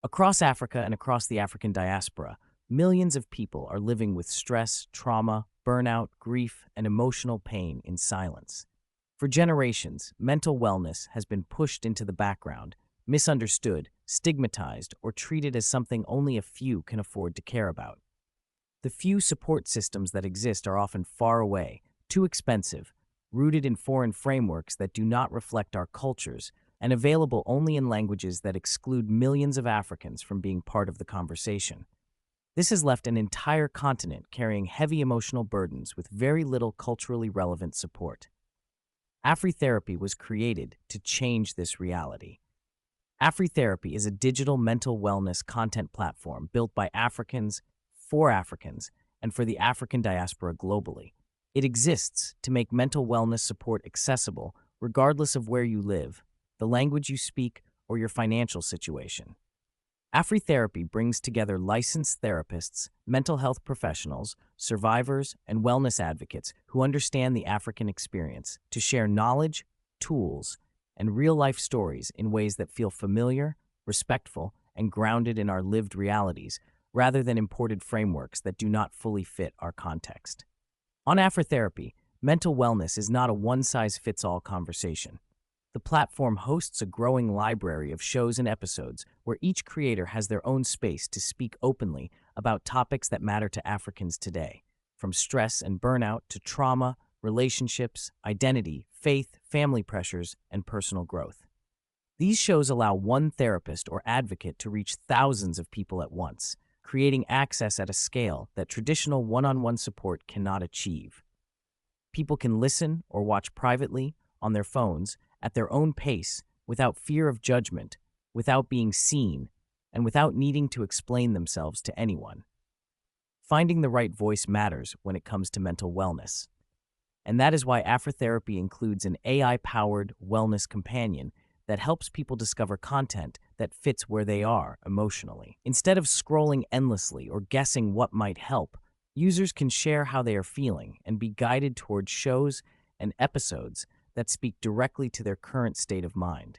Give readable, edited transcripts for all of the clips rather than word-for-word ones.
Across Africa and across the African diaspora, millions of people are living with stress, trauma, burnout, grief, and emotional pain in silence. For generations, mental wellness has been pushed into the background, misunderstood, stigmatized, or treated as something only a few can afford to care about. The few support systems that exist are often far away, too expensive, rooted in foreign frameworks that do not reflect our cultures, and available only in languages that exclude millions of Africans from being part of the conversation. This has left an entire continent carrying heavy emotional burdens with very little culturally relevant support. Afritherapy was created to change this reality. Afritherapy is a digital mental wellness content platform built by Africans, for Africans, and for the African diaspora globally. It exists to make mental wellness support accessible regardless of where you live, the language you speak, or your financial situation. Afritherapy brings together licensed therapists, mental health professionals, survivors, and wellness advocates who understand the African experience to share knowledge, tools, and real-life stories in ways that feel familiar, respectful, and grounded in our lived realities, rather than imported frameworks that do not fully fit our context. On Afritherapy, mental wellness is not a one-size-fits-all conversation. The platform hosts a growing library of shows and episodes where each creator has their own space to speak openly about topics that matter to Africans today, from stress and burnout to trauma, relationships, identity, faith, family pressures, and personal growth. These shows allow one therapist or advocate to reach thousands of people at once, creating access at a scale that traditional one-on-one support cannot achieve. People can listen or watch privately, on their phones, at their own pace, without fear of judgment, without being seen, and without needing to explain themselves to anyone. Finding the right voice matters when it comes to mental wellness. And that is why Afritherapy includes an AI-powered wellness companion that helps people discover content that fits where they are emotionally. Instead of scrolling endlessly or guessing what might help, users can share how they are feeling and be guided towards shows and episodes that speak directly to their current state of mind.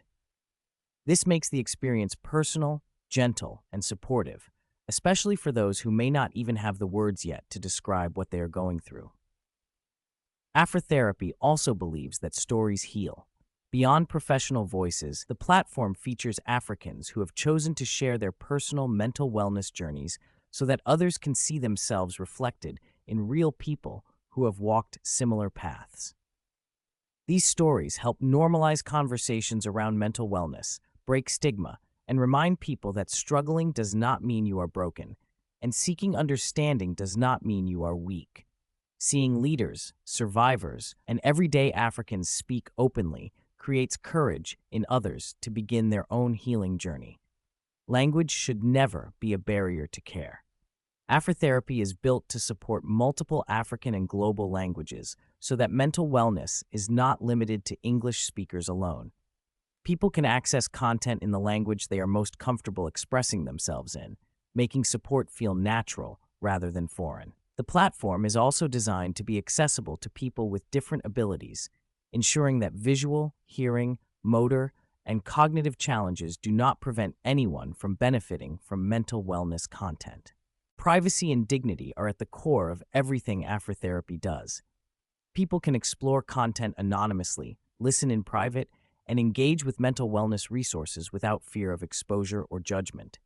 This makes the experience personal, gentle, and supportive, especially for those who may not even have the words yet to describe what they are going through. Afritherapy also believes that stories heal. Beyond professional voices, the platform features Africans who have chosen to share their personal mental wellness journeys so that others can see themselves reflected in real people who have walked similar paths. These stories help normalize conversations around mental wellness, break stigma, and remind people that struggling does not mean you are broken, and seeking understanding does not mean you are weak. Seeing leaders, survivors, and everyday Africans speak openly creates courage in others to begin their own healing journey. Language should never be a barrier to care. Afritherapy is built to support multiple African and global languages so that mental wellness is not limited to English speakers alone. People can access content in the language they are most comfortable expressing themselves in, making support feel natural rather than foreign. The platform is also designed to be accessible to people with different abilities, ensuring that visual, hearing, motor, and cognitive challenges do not prevent anyone from benefiting from mental wellness content. Privacy and dignity are at the core of everything Afritherapy does. People can explore content anonymously, listen in private, and engage with mental wellness resources without fear of exposure or judgment.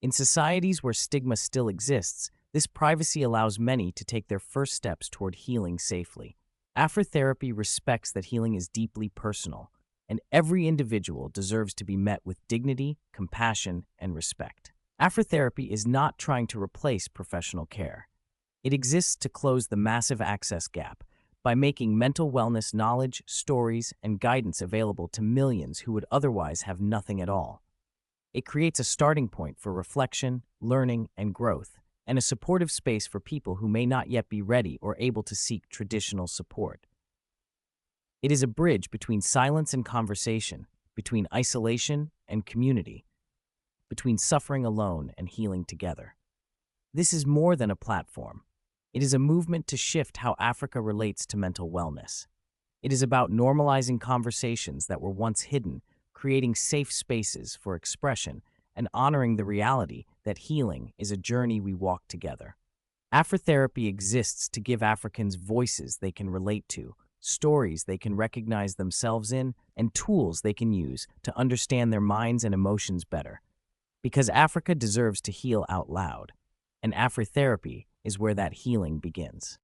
In societies where stigma still exists, this privacy allows many to take their first steps toward healing safely. Afritherapy respects that healing is deeply personal, and every individual deserves to be met with dignity, compassion, and respect. Afritherapy is not trying to replace professional care. It exists to close the massive access gap by making mental wellness knowledge, stories, and guidance available to millions who would otherwise have nothing at all. It creates a starting point for reflection, learning, and growth, and a supportive space for people who may not yet be ready or able to seek traditional support. It is a bridge between silence and conversation, between isolation and community, between suffering alone and healing together. This is more than a platform. It is a movement to shift how Africa relates to mental wellness. It is about normalizing conversations that were once hidden, creating safe spaces for expression, and honoring the reality that healing is a journey we walk together. Afritherapy exists to give Africans voices they can relate to, stories they can recognize themselves in, and tools they can use to understand their minds and emotions better. Because Africa deserves to heal out loud, and Afritherapy is where that healing begins.